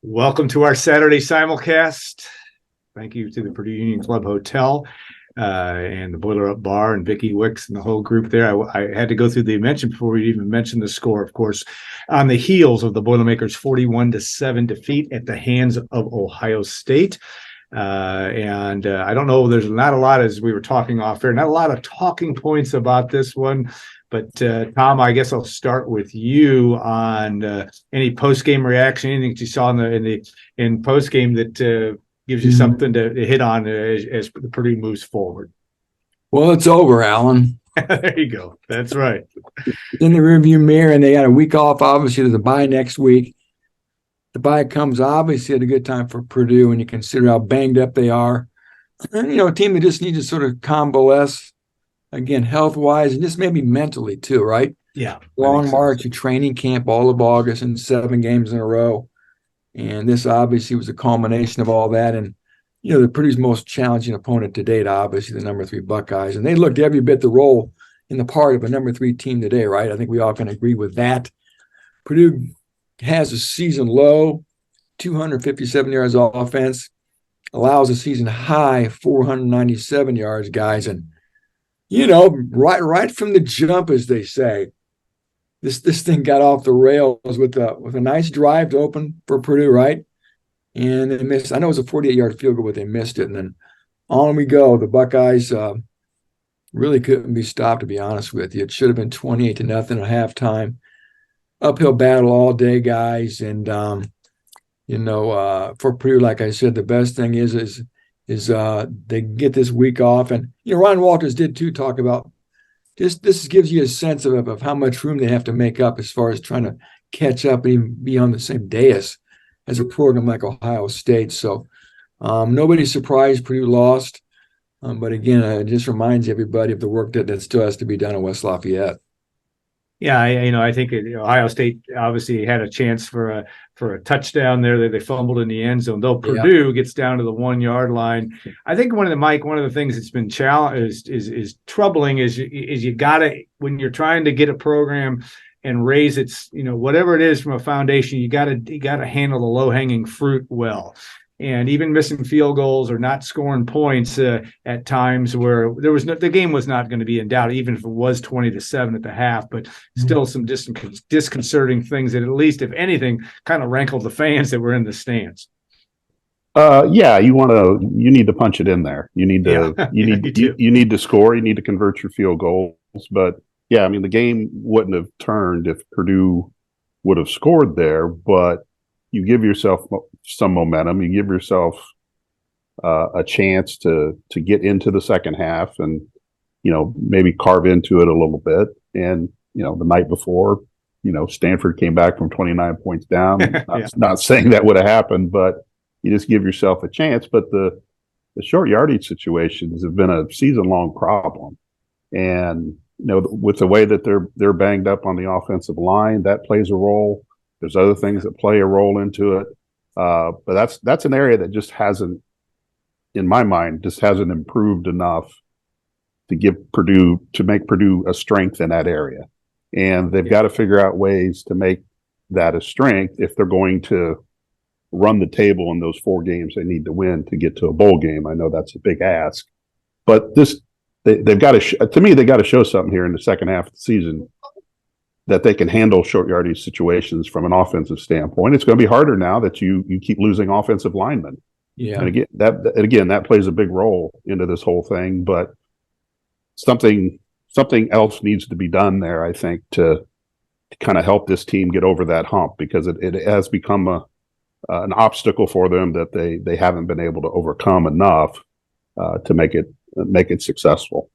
Welcome to our Saturday simulcast. Thank you to the Purdue Union Club Hotel and the Boiler Up Bar and Vicky Wicks and the whole group there. I had to go through the mention before we even mentioned the score, of course, on the heels of the Boilermakers 41-7 defeat at the hands of Ohio State. I don't know, there's not a lot, as we were talking off air, not a lot of talking points about this one. But Tom, I guess I'll start with you on any post-game reaction, anything that you saw in post-game that gives you something to hit on as the Purdue moves forward. Well, it's over, Alan. There you go. That's right. In the rearview mirror, and they got a week off. Obviously, there's a bye next week. The bye comes obviously at a good time for Purdue when you consider how banged up they are. And, a team that just needs to sort of convalesce. Again, health-wise, and just maybe mentally too, right? Yeah. Long march to training camp all of August and 7 games in a row. And this obviously was a culmination of all that. And, the Purdue's most challenging opponent to date, obviously, the number 3 Buckeyes. And they looked every bit the role in the part of a number 3 team today, right? I think we all can agree with that. Purdue has a season low, 257 yards of offense, allows a season high, 497 yards, guys. And right from the jump, as they say, this thing got off the rails with a nice drive to open for Purdue, right? And they missed. I know it was a 48-yard field goal, but they missed it. And then on we go. The Buckeyes really couldn't be stopped, to be honest with you. It should have been 28-0 at halftime. Uphill battle all day, guys. And for Purdue, like I said, the best thing is they get this week off. And, Ron Walters did, too, talk about this gives you a sense of how much room they have to make up as far as trying to catch up and even be on the same dais as a program like Ohio State. So nobody's surprised Purdue lost. But, again, it just reminds everybody of the work that still has to be done in West Lafayette. Yeah, I think Ohio State obviously had a chance for a touchdown there. They fumbled in the end zone. Though Purdue gets down to the 1-yard line. I think one of the things that's been is troubling is you gotta, when you're trying to get a program and raise its whatever it is from a foundation, you gotta handle the low hanging fruit well. And even missing field goals or not scoring points at times where the game was not going to be in doubt, even if it was 20-7 at the half, but still some disconcerting things that at least, if anything, kind of rankled the fans that were in the stands. You need to punch it in there. You need to score. You need to convert your field goals. But the game wouldn't have turned if Purdue would have scored there, but you give yourself some momentum. You give yourself a chance to get into the second half and, maybe carve into it a little bit. And, the night before, Stanford came back from 29 points down. Not saying that would have happened, but you just give yourself a chance. But the short yardage situations have been a season-long problem. And, with the way that they're banged up on the offensive line, that plays a role. There's other things that play a role into it. But that's an area that just hasn't, in my mind, improved enough to make Purdue a strength in that area. And they've got to figure out ways to make that a strength if they're going to run the table in those 4 games they need to win to get to a bowl game. I know that's a big ask, but they've got to, to me, they got to show something here in the second half of the season that they can handle short yardage situations from an offensive standpoint. It's going to be harder now that you keep losing offensive linemen. Yeah. And again, that plays a big role into this whole thing, but something else needs to be done there, I think, to kind of help this team get over that hump, because it has become an obstacle for them that they haven't been able to overcome enough to make it successful.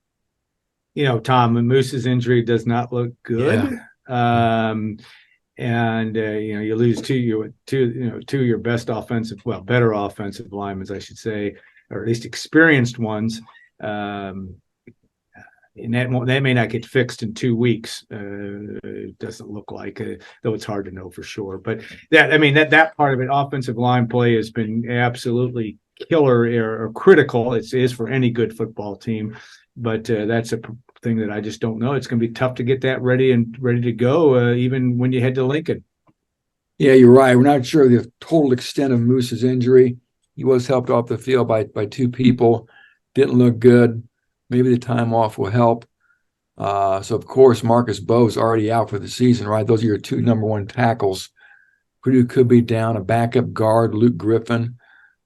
Tom, Moose's injury does not look good. Yeah. You lose two of your best better offensive linemen, I should say, or at least experienced ones. And that may not get fixed in 2 weeks. It doesn't look like, though it's hard to know for sure. But that part of it, offensive line play, has been absolutely killer or critical. It is for any good football team. But that's a thing that I just don't know. It's going to be tough to get that ready to go, even when you head to Lincoln. Yeah, you're right. We're not sure the total extent of Moose's injury. He was helped off the field by two people. Didn't look good. Maybe the time off will help. So, of course, Marcus Bowe's already out for the season, right? Those are your two number one tackles. Purdue could be down a backup guard, Luke Griffin,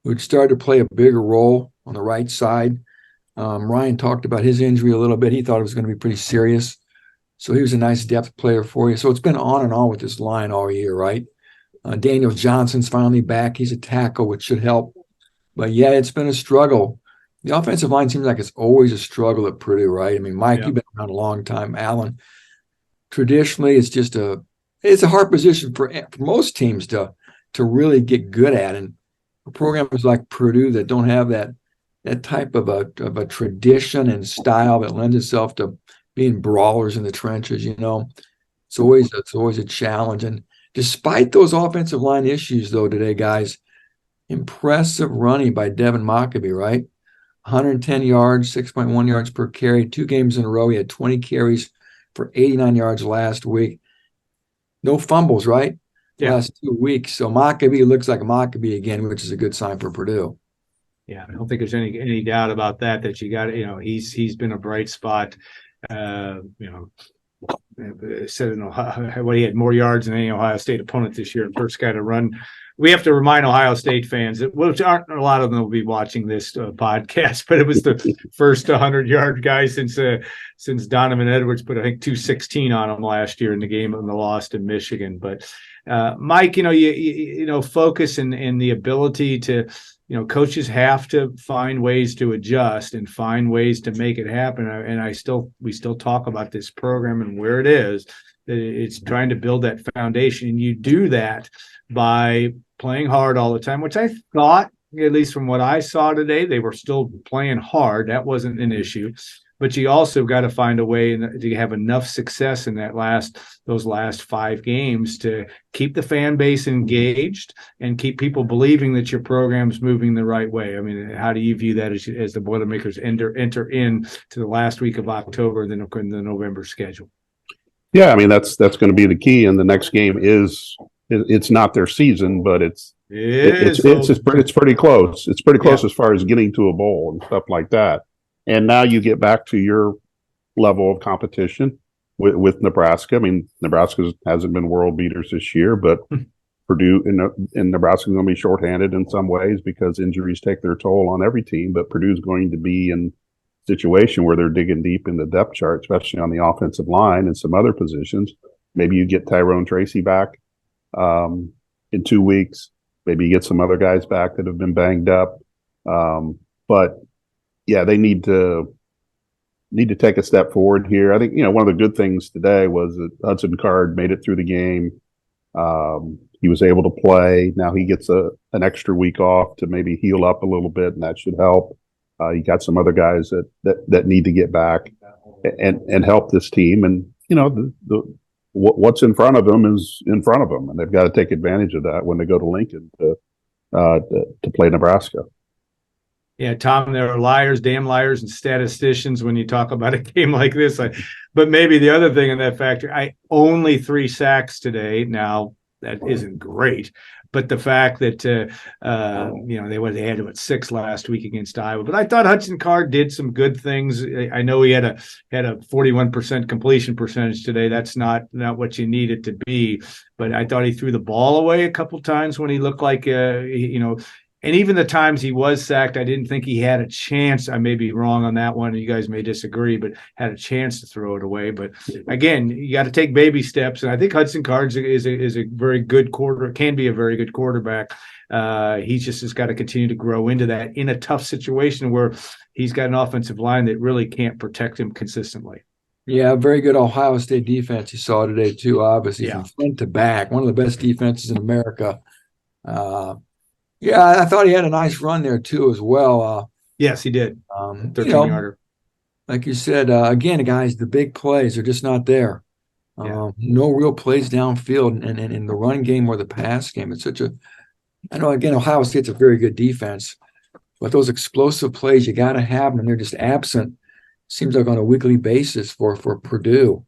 who'd started to play a bigger role on the right side. Ryan talked about his injury a little bit. He thought it was going to be pretty serious. So he was a nice depth player for you. So it's been on and on with this line all year, right? Daniel Johnson's finally back. He's a tackle, which should help. But, yeah, it's been a struggle. The offensive line seems like it's always a struggle at Purdue, right? I mean, Mike, You've been around a long time. Alan, traditionally, it's a hard position for most teams to really get good at. And for programs like Purdue that don't have that type of a tradition and style that lends itself to being brawlers in the trenches, it's always a challenge. And despite those offensive line issues, though, today, guys, impressive running by Devin Mockabee, right? 110 yards, 6.1 yards per carry, 2 games in a row. He had 20 carries for 89 yards last week. No fumbles, right? Yeah. Last 2 weeks. So Mockabee looks like Mockabee again, which is a good sign for Purdue. Yeah, I don't think there's any doubt about that you got, he's been a bright spot. Said in Ohio, he had more yards than any Ohio State opponent this year. First guy to run. We have to remind Ohio State fans, which aren't a lot of them will be watching this podcast, but it was the first 100-yard guy since Donovan Edwards put, I think, 216 on him last year in the game in the loss to Michigan. But Mike, focus and the ability to, coaches have to find ways to adjust and find ways to make it happen. And we still talk about this program and where it is. It's trying to build that foundation, and you do that by playing hard all the time, which I thought, at least from what I saw today, they were still playing hard. That wasn't an issue. But you also got to find a way to have enough success in those last 5 games to keep the fan base engaged and keep people believing that your program's moving the right way. I mean, how do you view that as the Boilermakers enter in to the last week of October and then the November schedule? Yeah, I mean, that's going to be the key. And the next game it's not their season, but it's pretty close. It's pretty close as far as getting to a bowl and stuff like that. And now you get back to your level of competition with Nebraska. I mean, Nebraska hasn't been world beaters this year, but Purdue and Nebraska is going to be shorthanded in some ways because injuries take their toll on every team. But Purdue's going to be in a situation where they're digging deep in the depth chart, especially on the offensive line and some other positions. Maybe you get Tyrone Tracy back in 2 weeks. Maybe you get some other guys back that have been banged up. But yeah, they need to take a step forward here. I think, one of the good things today was that Hudson Card made it through the game. He was able to play. Now he gets an extra week off to maybe heal up a little bit, and that should help. You got some other guys that need to get back and help this team. And, what's in front of them is in front of them, and they've got to take advantage of that when they go to Lincoln to play Nebraska. Yeah, Tom, there are liars, damn liars, and statisticians when you talk about a game like this. But maybe the other thing in that factor, only 3 sacks today. Now, that isn't great. But the fact that, they had 6 last week against Iowa. But I thought Hudson Card did some good things. I know he had a 41% completion percentage today. That's not what you need it to be. But I thought he threw the ball away a couple times when he looked like, and even the times he was sacked, I didn't think he had a chance. I may be wrong on that one. You guys may disagree, but had a chance to throw it away. But again, you got to take baby steps. And I think Hudson Card is a very good can be a very good quarterback. He just has got to continue to grow into that in a tough situation where he's got an offensive line that really can't protect him consistently. Yeah, very good Ohio State defense you saw today too, obviously, from front to back. One of the best defenses in America. Yeah, I thought he had a nice run there too as well. Yes, he did. 13-yarder. Like you said, again, guys, the big plays are just not there. No real plays downfield and in the run game or the pass game. It's I know, again, Ohio State's a very good defense, but those explosive plays, you got to have them, and they're just absent, seems like on a weekly basis for Purdue.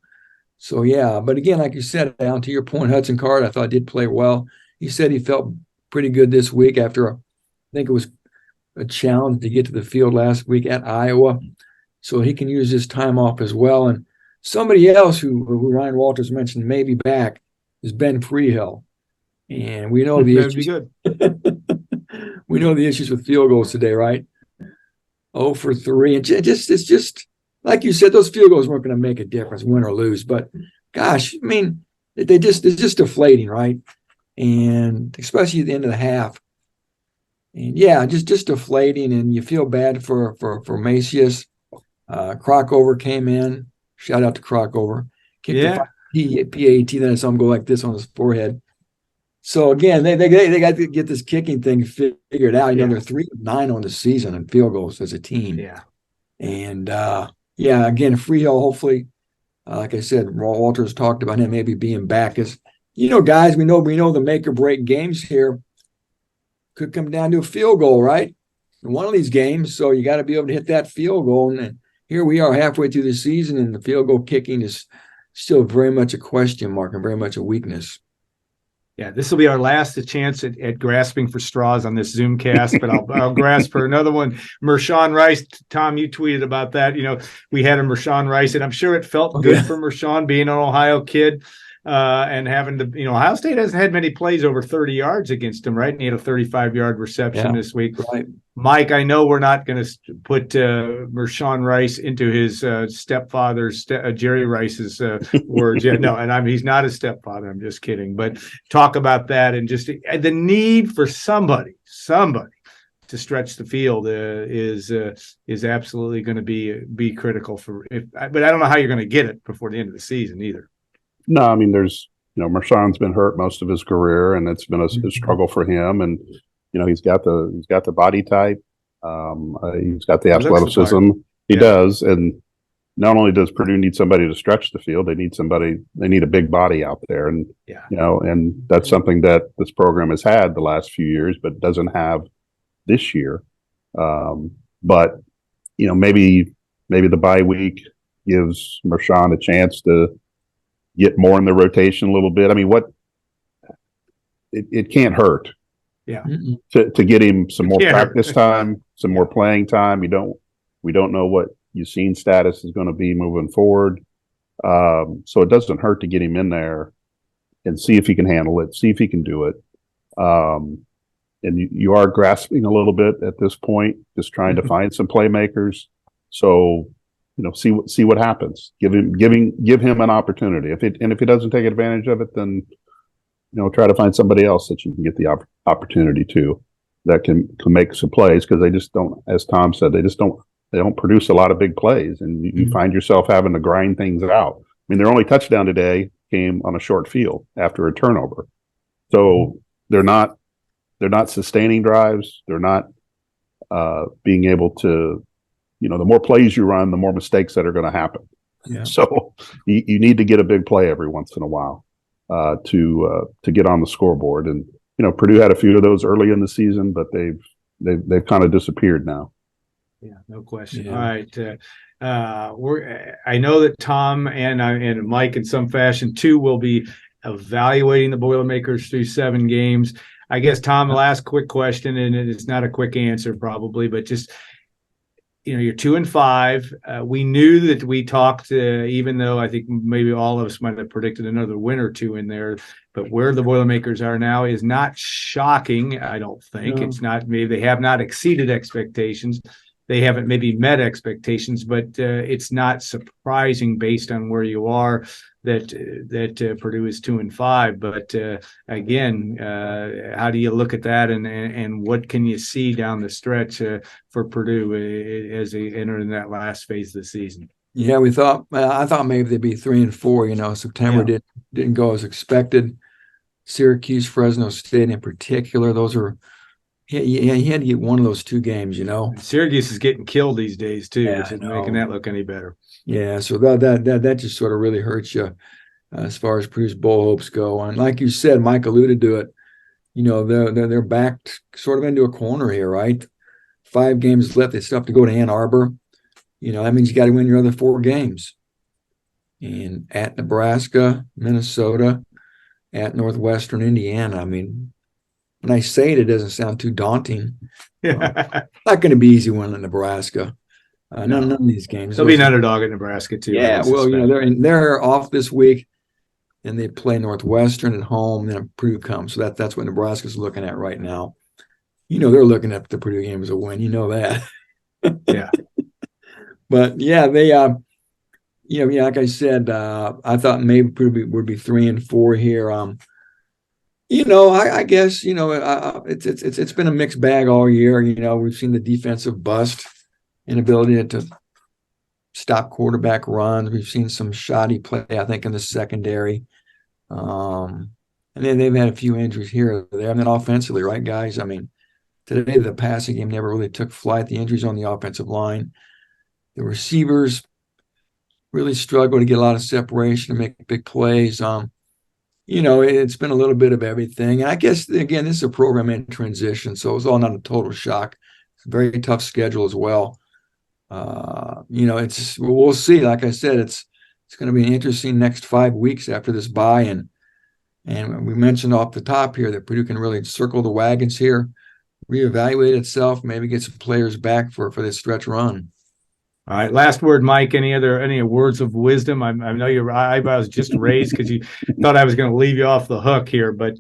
So, yeah, but again, like you said, down to your point, Hudson Card, I thought did play well. He said he felt pretty good this week after, I think it was a challenge to get to the field last week at Iowa. So he can use his time off as well. And somebody else who Ryan Walters mentioned may be back is Ben Freehill. And we know the That'd be issues. good. We know the issues with field goals today, right? 0 for 3. And it's just like you said, those field goals weren't going to make a difference, win or lose. But gosh, I mean, they're just deflating, right? And especially at the end of the half. And yeah, just deflating, and you feel bad for Macias. Crockover came in. Shout out to Crockover. Kicked the PAT, then some go like this on his forehead. So again, they got to get this kicking thing figured out. You know, they're 3 of 9 on the season in field goals as a team. Yeah. And again, Freehill, hopefully, like I said, Walters talked about him maybe being back. As you know, guys, we know the make or break games here could come down to a field goal, right? In one of these games. So you got to be able to hit that field goal. And here we are halfway through the season, and the field goal kicking is still very much a question mark and very much a weakness. Yeah, this will be our last chance at grasping for straws on this Zoomcast, but I'll grasp for another one. Mershawn Rice, Tom, you tweeted about that. You know, we had a Mershawn Rice, and I'm sure it felt good for Mershawn being an Ohio kid and having to, Ohio State hasn't had many plays over 30 yards against him, right? And he had a 35-yard reception this week. Right. Mike, I know we're not going to put Mershawn Rice into his stepfather's, Jerry Rice's words. Yeah, no, and he's not his stepfather. I'm just kidding. But talk about that and just the need for somebody to stretch the field is absolutely going to be critical but I don't know how you're going to get it before the end of the season either. No, I mean, there's, Mershawn's been hurt most of his career, and it's been a struggle for him. And, he's got the body type. He's got the athleticism. He does. And not only does Purdue need somebody to stretch the field, they need a big body out there. And, and that's something that this program has had the last few years, but doesn't have this year. But, maybe the bye week gives Mershawn a chance to get more in the rotation a little bit. I mean, it can't hurt. Yeah. To get him some more practice time, some more playing time. We don't know what Yassine's status is going to be moving forward. So it doesn't hurt to get him in there and see if he can handle it, see if he can do it. And you are grasping a little bit at this point, just trying to find some playmakers. So, see what happens. Give him an opportunity. If he doesn't take advantage of it, then try to find somebody else that you can get the opportunity to that can make some plays, because they just don't, as Tom said, they don't produce a lot of big plays, and you find yourself having to grind things out. I mean, their only touchdown today came on a short field after a turnover. So they're not sustaining drives. They're not being able to, the more plays you run, the more mistakes that are going to happen. Yeah. So you need to get a big play every once in a while to get on the scoreboard. And Purdue had a few of those early in the season, but they've kind of disappeared now. Yeah, no question. Yeah. All right, I know that Tom and Mike in some fashion too will be evaluating the Boilermakers through 7 games. I guess, Tom, last quick question, and it's not a quick answer probably, but just, you're 2-5. We knew that we talked, even though I think maybe all of us might have predicted another win or two in there, but where the Boilermakers are now is not shocking. I don't think it's not. Maybe they have not exceeded expectations. They haven't maybe met expectations, but it's not surprising based on where you are that Purdue is 2-5. But again, how do you look at that, and what can you see down the stretch for Purdue as they enter in that last phase of the season? Yeah, I thought maybe they'd be 3-4. September didn't go as expected. Syracuse, Fresno State in particular, those are. Yeah, he had to get one of those 2 games, Syracuse is getting killed these days too, which isn't making that look any better. Yeah, so that just sort of really hurts you as far as Purdue's bowl hopes go. And like you said, Mike alluded to it. They're backed sort of into a corner here, right? 5 games left. They still have to go to Ann Arbor. That means you got to win your other 4 games. and at Nebraska, Minnesota, at Northwestern Indiana. I mean, when I say it doesn't sound too daunting. Yeah. Not going to be easy one in Nebraska. No. None of these games. There'll be an underdog at Nebraska too. Yeah, well, they're off this week, and they play Northwestern at home. Then Purdue comes, so that's what Nebraska's looking at right now. They're looking at the Purdue game as a win. You know that. Yeah. But yeah, they like I said, I thought maybe Purdue would be 3-4 here. I guess it's been a mixed bag all year. We've seen the defensive bust, inability to stop quarterback runs. We've seen some shoddy play, I think, in the secondary. And then they've had a few injuries here or there. I mean, offensively, right, guys? I mean, today the passing game never really took flight. The injuries on the offensive line, the receivers really struggle to get a lot of separation and make big plays. It's been a little bit of everything. And I guess, again, this is a program in transition, so it's all not a total shock. It's a very tough schedule as well. We'll see. Like I said, it's going to be an interesting next 5 weeks after this bye. And we mentioned off the top here that Purdue can really circle the wagons here, reevaluate itself, maybe get some players back for this stretch run. All right. Last word, Mike. Any words of wisdom? I know your eyebrows just raised because you thought I was going to leave you off the hook here, but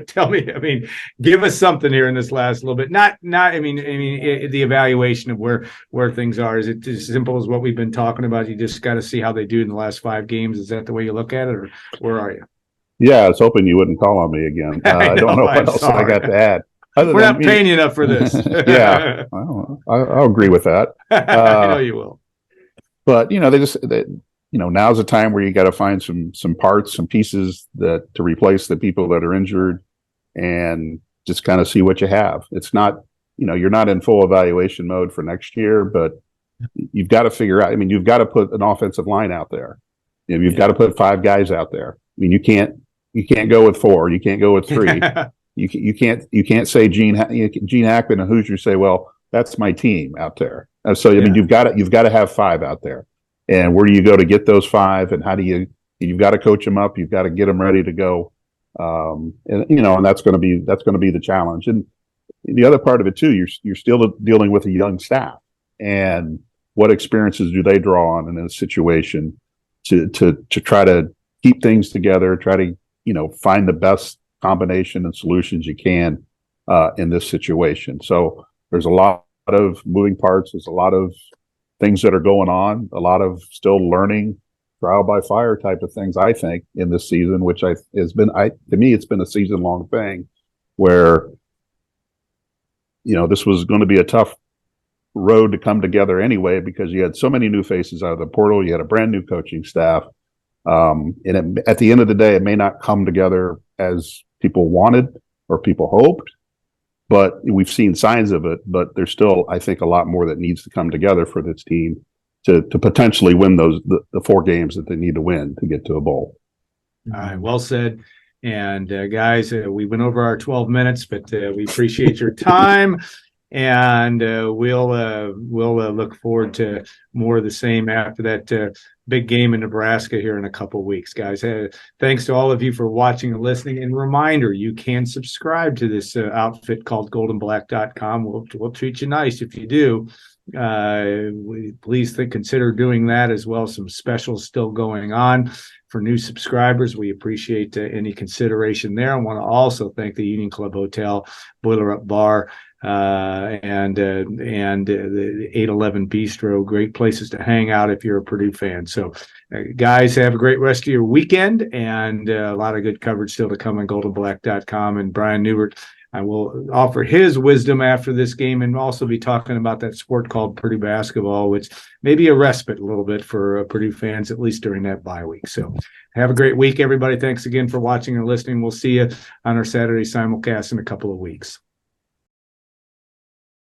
tell me. I mean, give us something here in this last little bit. Not. The evaluation of where things are. Is it as simple as what we've been talking about? You just got to see how they do in the last 5 games. Is that the way you look at it, or where are you? Yeah, I was hoping you wouldn't call on me again. I don't know what else I got to add. We're not paying you enough for this. Yeah, I'll agree with that. I know you will. But now's the time where you got to find some parts, some pieces to replace the people that are injured, and just kind of see what you have. It's not, you're not in full evaluation mode for next year, but you've got to figure out. I mean, you've got to put an offensive line out there. You've got to put 5 guys out there. I mean, you can't go with 4. You can't go with 3. You can't say Gene Hackman and Hoosier say, well, that's my team out there. So I mean, you've got to have 5 out there. And where do you go to get those 5? And how do you've got to coach them up. You've got to get them ready to go. And that's going to be the challenge. And the other part of it too, you're still dealing with a young staff, and what experiences do they draw on in a situation to try to keep things together, try to find the best combination and solutions you can in this situation. So there's a lot of moving parts. There's a lot of things that are going on, a lot of still learning, trial by fire type of things, I think, in this season, which to me, it's been a season long thing where, this was going to be a tough road to come together anyway, because you had so many new faces out of the portal. You had a brand new coaching staff. And at the end of the day, it may not come together as people wanted or people hoped, but we've seen signs of it. But there's still, I think, a lot more that needs to come together for this team to potentially win the 4 games that they need to win to get to a bowl. All right, well said. And guys, we went over our 12 minutes, but we appreciate your time. And we'll look forward to more of the same after that big game in Nebraska here in a couple of weeks, guys. Thanks to all of you for watching and listening. And reminder, you can subscribe to this outfit called goldenblack.com. We'll treat you nice if you do. Please consider doing that as well. Some specials still going on for new subscribers. We appreciate any consideration there. I want to also thank the Union Club Hotel, Boiler Up Bar, and the 811 Bistro. Great places to hang out if you're a Purdue fan. So guys, have a great rest of your weekend, and a lot of good coverage still to come on goldenblack.com. And Brian Newbert, I will offer his wisdom after this game, and also be talking about that sport called Purdue basketball, which may be a respite a little bit for Purdue fans, at least during that bye week. So have a great week, everybody. Thanks again for watching and listening. We'll see you on our Saturday simulcast in a couple of weeks.